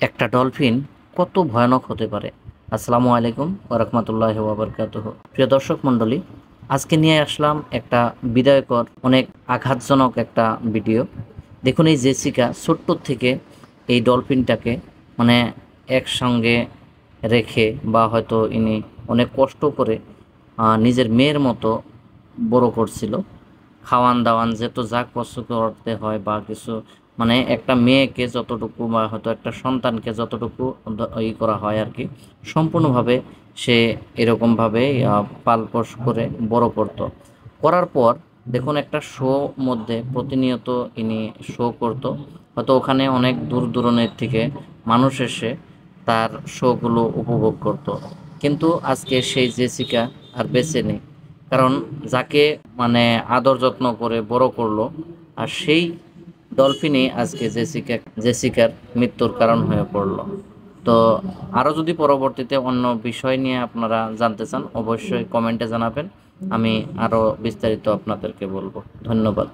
একটা ডলফিন কত ভয়ানক হতে পারে। আসসালামু আলাইকুম ওয়া রাহমাতুল্লাহি ওয়া বারাকাতুহু। প্রিয় দর্শক মণ্ডলী, আজকে নিয়ে আসলাম একটা বিস্ময়কর, অনেক আঘাতজনক একটা ভিডিও। দেখুন, এই জেসিকা ছোট্ট থেকে এই ডলফিনটাকে মানে একসঙ্গে রেখে বা হয়তো ইনি অনেক কষ্ট করে নিজের মেয়ের মতো বড় করছিল। খাওয়ান দাওয়ান যেহেতু যা কষ্ট করতে হয় বা কিছু, মানে একটা মেয়েকে যতটুকু বা হয়তো একটা সন্তানকে যতটুকু করা হয় আর কি, সম্পূর্ণভাবে সে এরকমভাবে পালপোষ করে বড় করতো। করার পর দেখুন, একটা শো মধ্যে প্রতিনিয়ত ইনি শো করতো। হয়তো ওখানে অনেক দূর দূরান্তের থেকে মানুষ এসে তার শোগুলো উপভোগ করত। কিন্তু আজকে সেই জেসিকা আর বেঁচে নেই, কারণ যাকে মানে আদর যত্ন করে বড় করলো, আর সেই ডলফিনই আজকে জেসিকার মৃত্যুর কারণ হয়ে পড়লো। তো আরও যদি পরবর্তীতে অন্য বিষয় নিয়ে আপনারা জানতে চান, অবশ্যই কমেন্টে জানাবেন। আমি আরও বিস্তারিত আপনাদেরকে বলবো। ধন্যবাদ।